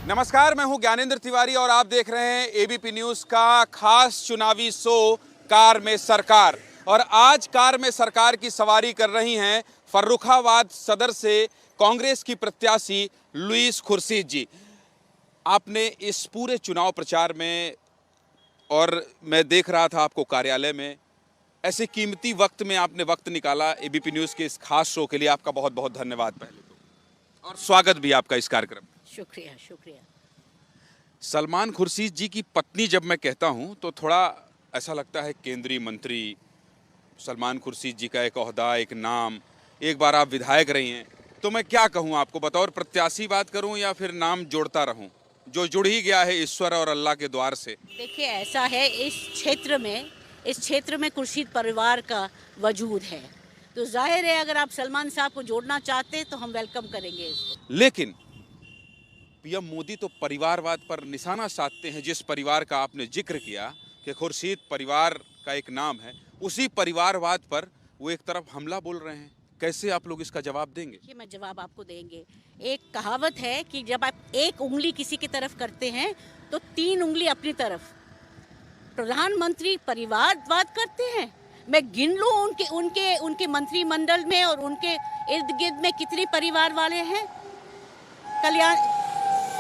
नमस्कार, मैं हूं ज्ञानेंद्र तिवारी और आप देख रहे हैं एबीपी न्यूज का खास चुनावी शो कार में सरकार। और आज कार में सरकार की सवारी कर रही हैं फर्रुखाबाद सदर से कांग्रेस की प्रत्याशी लुईस खुर्शीद जी। आपने इस पूरे चुनाव प्रचार में, और मैं देख रहा था आपको कार्यालय में, ऐसे कीमती वक्त में आपने वक्त निकाला एबीपी न्यूज के इस खास शो के लिए। आपका बहुत बहुत धन्यवाद पहले तो, और स्वागत भी आपका इस कार्यक्रम में। शुक्रिया शुक्रिया। सलमान खुर्शीद जी की पत्नी जब मैं कहता हूं तो थोड़ा ऐसा लगता है केंद्रीय मंत्री। सलमान खुर्शीद जी का एक ओहदा, एक नाम, एक बार आप विधायक रही हैं, तो मैं क्या कहूं आपको, बतौर प्रत्याशी बात करूं या फिर नाम जोड़ता रहूं जो जुड़ ही गया है ईश्वर और अल्लाह के द्वार से। देखिए, ऐसा है, इस क्षेत्र में खुर्शीद परिवार का वजूद है, तो जाहिर है अगर आप सलमान साहब को जोड़ना चाहते हैं तो हम वेलकम करेंगे इसको। लेकिन पीएम मोदी तो परिवारवाद पर निशाना साधते हैं। जिस परिवार का आपने जिक्र किया कि खुर्शीद परिवार का एक नाम है, उसी परिवारवाद पर वो एक तरफ हमला बोल रहे हैं। कैसे आप लोग इसका जवाब देंगे? ये मैं जवाब आपको देंगे। एक कहावत है कि जब आप एक उंगली किसी की तरफ करते हैं तो 3 उंगली अपनी तरफ। प्रधानमंत्री परिवारवाद करते हैं, मैं गिन लूं उनके मंत्रिमंडल में और उनके इर्द गिर्द में कितने परिवार वाले हैं।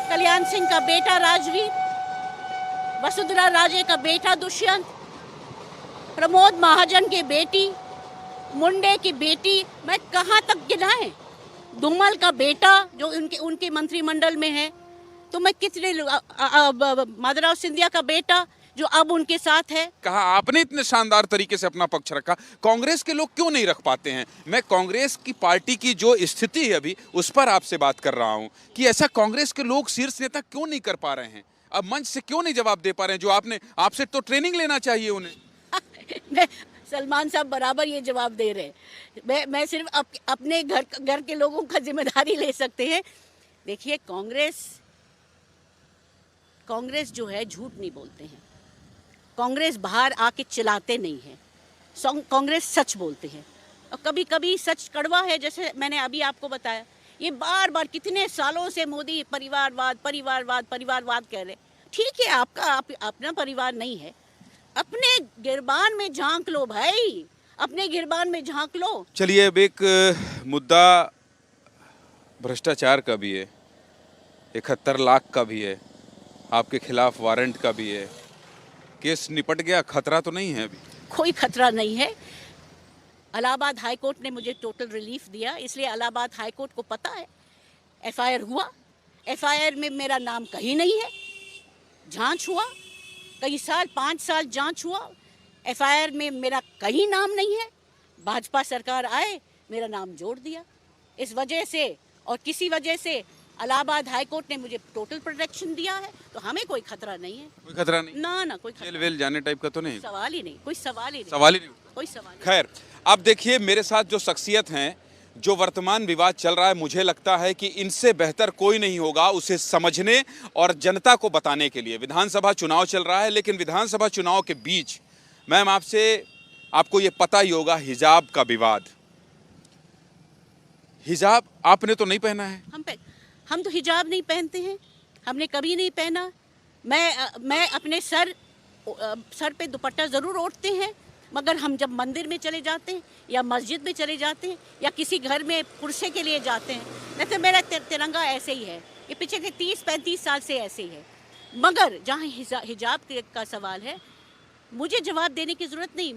कल्याण सिंह का बेटा राजवीर, वसुंधरा राजे का बेटा दुष्यंत, प्रमोद महाजन की बेटी, मुंडे की बेटी, मैं कहाँ तक गिनाएं, धूमल का बेटा जो उनके मंत्रिमंडल में है, तो मैं कितने, माधवराव सिंधिया का बेटा जो अब उनके साथ है। कहा आपने इतने शानदार तरीके से अपना पक्ष रखा, कांग्रेस के लोग क्यों नहीं रख पाते हैं? मैं कांग्रेस की पार्टी की जो स्थिति है अभी, उस पर आपसे बात कर रहा हूं कि ऐसा कांग्रेस के लोग शीर्ष नेता क्यों नहीं कर पा रहे हैं, अब मंच से क्यों नहीं जवाब दे पा रहे हैं, जो आपसे तो ट्रेनिंग लेना चाहिए उन्हें। सलमान साहब बराबर ये जवाब दे रहे हैं। मैं सिर्फ अपने घर के लोगों का जिम्मेदारी ले सकते हैं। देखिए, कांग्रेस जो है झूठ नहीं बोलते हैं, कांग्रेस बाहर आके चिल्लाते नहीं हैं, कांग्रेस सच बोलते हैं। और कभी कभी सच कड़वा है, जैसे मैंने अभी आपको बताया। ये बार बार कितने सालों से मोदी परिवारवाद कह रहे। ठीक है, आपका अपना परिवार नहीं है, अपने गिरबान में झांक लो भाई, अपने गिरबान में झांक लो। चलिए, अब एक मुद्दा भ्रष्टाचार का भी है, 71 लाख का भी है, आपके खिलाफ वारंट का भी है। केस निपट गया, खतरा तो नहीं है अभी? कोई खतरा नहीं है। इलाहाबाद हाई कोर्ट ने मुझे टोटल रिलीफ दिया, इसलिए इलाहाबाद हाई कोर्ट को पता है। एफआईआर हुआ, एफआईआर में मेरा नाम कहीं नहीं है। जांच हुआ, कई साल, 5 साल जांच हुआ, एफआईआर में मेरा कहीं नाम नहीं है। भाजपा सरकार आए, मेरा नाम जोड़ दिया। इस वजह से और किसी वजह से इलाहाबाद हाई कोर्ट ने मुझे टोटल प्रोटेक्शन दिया है, तो हमें कोई खतरा नहीं है। कोई खतरा नहीं? ना कोई जेल वेल जाने टाइप का तो नहीं? सवाल ही नहीं, कोई सवाल ही नहीं, कोई सवाल नहीं। खैर, अब देखिए, मेरे साथ जो शख्सियत हैं, जो वर्तमान विवाद चल रहा है, मुझे लगता है कि इनसे बेहतर कोई नहीं होगा उसे समझने और जनता को बताने के लिए। विधानसभा चुनाव चल रहा है, लेकिन विधानसभा चुनाव के बीच मैम आपको ये पता ही होगा, हिजाब का विवाद। हिजाब आपने तो नहीं पहना है? हम तो हिजाब नहीं पहनते हैं, हमने कभी नहीं पहना। मैं अपने सर पे दुपट्टा ज़रूर ओढ़ते हैं, मगर हम जब मंदिर में चले जाते हैं या मस्जिद में चले जाते हैं या किसी घर में पुरसे के लिए जाते हैं, नहीं तो मेरा तिरंगा ऐसे ही है, ये पिछले 30-35 साल से ऐसे ही है। मगर जहाँ हिजाब का सवाल है, मुझे जवाब देने की ज़रूरत नहीं,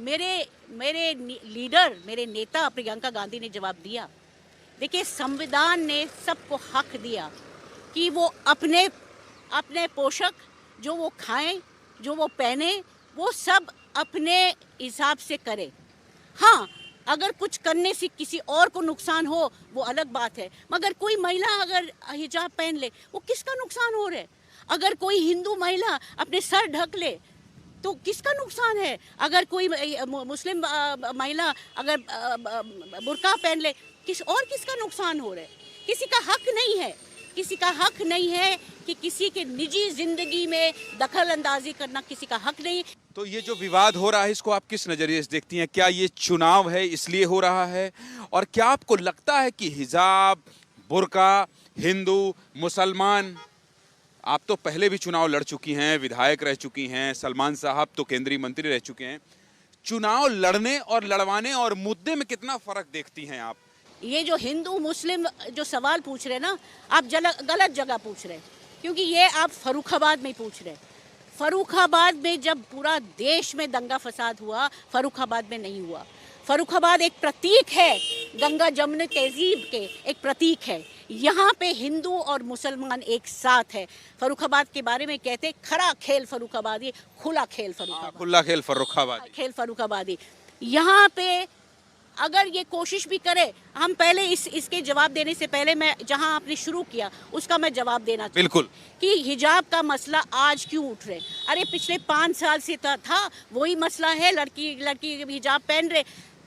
मेरे लीडर, मेरे नेता प्रियंका गांधी ने जवाब दिया। देखिए, संविधान ने सबको हक दिया कि वो अपने पोशाक जो वो खाएं, जो वो पहने, वो सब अपने हिसाब से करे। हाँ, अगर कुछ करने से किसी और को नुकसान हो वो अलग बात है, मगर कोई महिला अगर हिजाब पहन ले, वो किसका नुकसान हो रहा है? अगर कोई हिंदू महिला अपने सर ढक ले तो किसका नुकसान है? अगर कोई मुस्लिम महिला अगर बुर्का पहन ले, किसका नुकसान हो रहा है? किसी का हक नहीं है कि किसी के निजी जिंदगी में दखल अंदाजी करना किसी का हक नहीं। तो ये जो विवाद हो रहा है, इसको आप किस नजरिए से देखती हैं? क्या ये चुनाव है इसलिए हो रहा है, और क्या आपको लगता है कि हिजाब, बुर्का, हिंदू, मुसलमान आप तो पहले भी चुनाव लड़ चुकी हैं, विधायक रह चुकी हैं, सलमान साहब तो केंद्रीय मंत्री रह चुके हैं। चुनाव लड़ने और लड़वाने और मुद्दे में कितना फर्क देखती हैं आप? ये जो हिंदू मुस्लिम जो सवाल पूछ रहे हैं ना, आप गलत जगह पूछ रहे हैं, क्योंकि ये आप फर्रुखाबाद में पूछ रहे हैं। फर्रुखाबाद में जब पूरा देश में दंगा फसाद हुआ, फर्रुखाबाद में नहीं हुआ। फर्रुखाबाद एक प्रतीक है, गंगा जमुना तहजीब के एक प्रतीक है। यहाँ पे हिंदू और मुसलमान एक साथ है। फर्रुखाबाद के बारे में कहते हैं खरा खेल फर्रुखाबादी, खुला खेल फर्रुखाबाद, खुला खेल फर्रुखाबादी, खेल फर्रुखाबादी। यहाँ पे अगर ये कोशिश भी करे, हम पहले इसके जवाब देने से पहले मैं जहाँ आपने शुरू किया उसका मैं जवाब देना चाहती हूँ। बिल्कुल कि हिजाब का मसला आज क्यों उठ रहे? अरे पिछले 5 साल से था वही मसला है, लड़की हिजाब पहन रहे।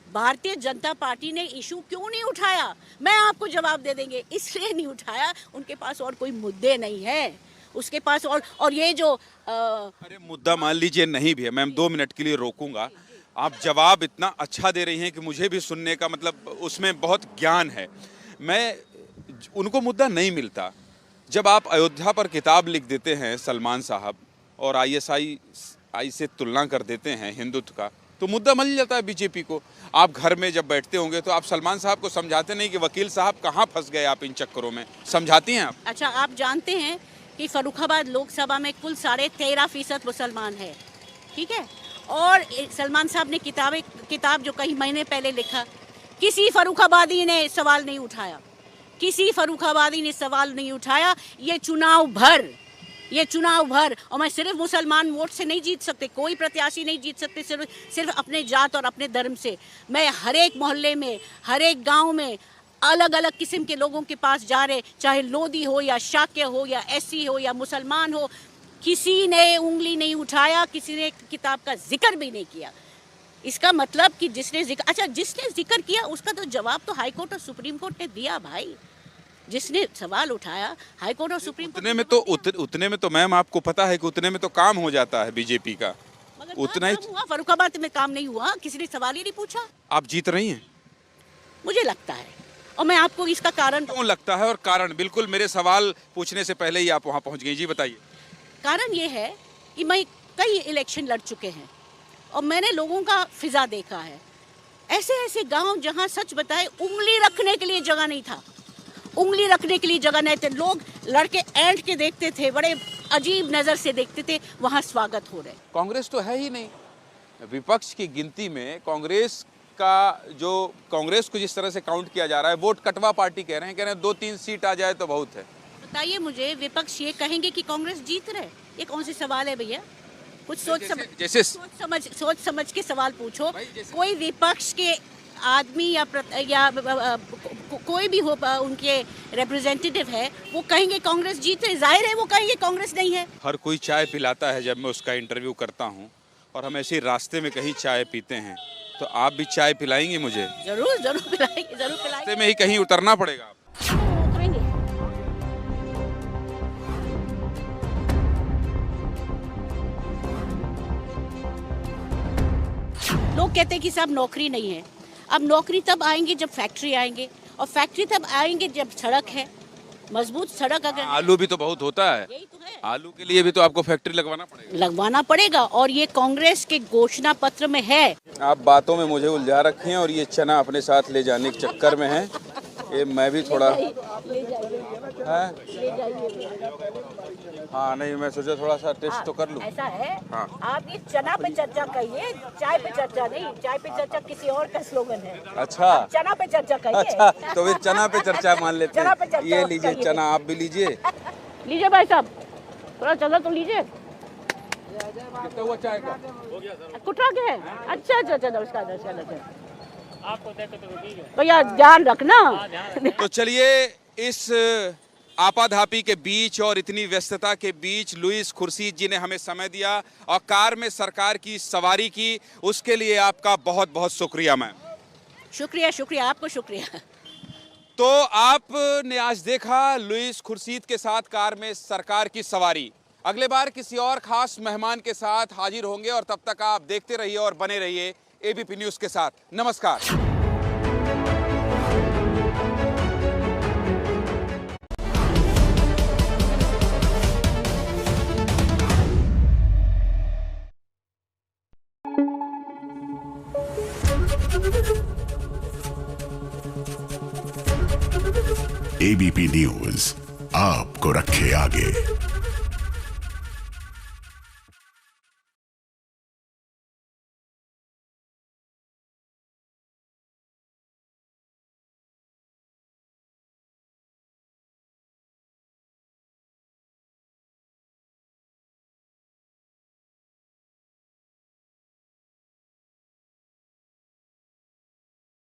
भारतीय जनता पार्टी ने इशू क्यों नहीं उठाया? मैं आपको जवाब दे देंगे, इसलिए नहीं उठाया, उनके पास और कोई मुद्दे नहीं है उसके पास। और ये जो अरे मुद्दा मान लीजिए नहीं भी है, मैं 2 मिनट के लिए रोकूंगा। आप जवाब इतना अच्छा दे रही हैं कि मुझे भी सुनने का मतलब उसमें बहुत ज्ञान है। उनको मुद्दा नहीं मिलता। जब आप अयोध्या पर किताब लिख देते हैं सलमान साहब और ISI से तुलना कर देते हैं हिंदुत्व का, तो मुद्दा मिल जाता है बीजेपी को। आप घर में जब बैठते होंगे तो आप सलमान साहब को समझाते नहीं कि वकील साहब कहाँ फंस गए आप इन चक्करों में, समझाती हैं आप? अच्छा, आप जानते हैं कि फर्रुखाबाद लोकसभा में कुल 13.5% मुसलमान है, ठीक है? और सलमान साहब ने किताब जो कई महीने पहले लिखा, किसी फर्रुखाबादी ने सवाल नहीं उठाया, किसी फर्रुखाबादी ने सवाल नहीं उठाया। ये चुनाव भर और मैं सिर्फ मुसलमान वोट से नहीं जीत सकते, कोई प्रत्याशी नहीं जीत सकते सिर्फ अपने जात और अपने धर्म से। मैं हर एक मोहल्ले में, हर एक गांव में अलग अलग किस्म के लोगों के पास जा रहे, चाहे लोधी हो या शाक्य हो या SC हो या मुसलमान हो, किसी ने उंगली नहीं उठाया, किसी ने किताब का जिक्र भी नहीं किया। इसका मतलब कि जिसने जिक्र किया उसका तो जवाब तो हाई कोर्ट और सुप्रीम कोर्ट ने दिया भाई। जिसने सवाल उठाया हाई कोर्ट और सुप्रीम कोर्ट उतने में तो मैम आपको पता है कि उतने में तो काम हो जाता है बीजेपी का। मगर उतना ही हुआ, फर्रुखाबाद में काम नहीं हुआ, किसी ने सवाल ही नहीं पूछा। आप जीत रही हैं? मुझे लगता है, और मैं आपको इसका कारण क्यों लगता है और कारण, बिल्कुल मेरे सवाल पूछने से पहले ही आप वहाँ पहुँच गई। जी बताइए। कारण ये है कि मैं कई इलेक्शन लड़ चुके हैं और मैंने लोगों का फिजा देखा है। ऐसे गांव जहां सच बताए उंगली रखने के लिए जगह नहीं था, उंगली रखने के लिए जगह नहीं थे। लोग लड़के ऐंठ के देखते थे, बड़े अजीब नज़र से देखते थे, वहाँ स्वागत हो रहे। कांग्रेस तो है ही नहीं। विपक्ष की गिनती में कांग्रेस को जिस तरह से काउंट किया जा रहा है, वोट कटवा पार्टी कह रहे हैं 2-3 सीट आ जाए तो बहुत है। बताइए मुझे, विपक्ष ये कहेंगे कि कांग्रेस जीत रहे? ये कौन से सवाल है भैया? कुछ सोच समझ के सवाल पूछो। कोई विपक्ष के आदमी या कोई भी हो, उनके रिप्रेजेंटेटिव है, वो कहेंगे कांग्रेस जीत रही। जाहिर है वो कहेंगे कांग्रेस नहीं है। हर कोई चाय पिलाता है जब मैं उसका इंटरव्यू करता हूँ, और हम ऐसे रास्ते में कहीं चाय पीते हैं, तो आप भी चाय पिलाएंगे मुझे? जरूर पिलाएंगे। रास्ते में ही कहीं उतरना पड़ेगा। लोग कहते हैं कि साहब नौकरी नहीं है। अब नौकरी तब आएंगे जब फैक्ट्री आएंगे, और फैक्ट्री तब आएंगे जब सड़क है, मजबूत सड़क। अगर आलू भी तो बहुत होता है, यही तो है। आलू के लिए भी तो आपको फैक्ट्री लगवाना पड़ेगा। और ये कांग्रेस के घोषणा पत्र में है। आप बातों में मुझे उलझा रखे हैं और ये चना अपने साथ ले जाने के चक्कर में है। ये मैं भी थोड़ा हाँ नहीं, मैं सोचा थोड़ा सा टेस्ट तो कर लूं। ऐसा है। हाँ। आप इस चना पे चर्चा करिए, चाय पे चर्चा नहीं। चाय पे चर्चा किसी और का स्लोगन है। अच्छा, आप चना पे चर्चा करिए। अच्छा, तो फिर चना पे चर्चा मान लेते चना पे हैं। चर्चा ये लीजिए करिए। चना, आप भी लीजिए। लीजिए भाई साहब, थोड़ा चला तो लीजिए। कितना हुआ चाय का? कुटरा के है? अच्छा, भैया ध्यान रखना। तो चलिए, इस आपाधापी के बीच और इतनी व्यस्तता के बीच लुईस खुर्शीद जी ने हमें समय दिया और कार में सरकार की सवारी की, उसके लिए आपका बहुत बहुत शुक्रिया मैम। शुक्रिया, आपको शुक्रिया। तो आपने आज देखा लुईस खुर्शीद के साथ कार में सरकार की सवारी। अगले बार किसी और खास मेहमान के साथ हाजिर होंगे, और तब तक आप देखते रहिए और बने रहिए ABP न्यूज़ के साथ। नमस्कार। एबीपी न्यूज आपको रखे आगे।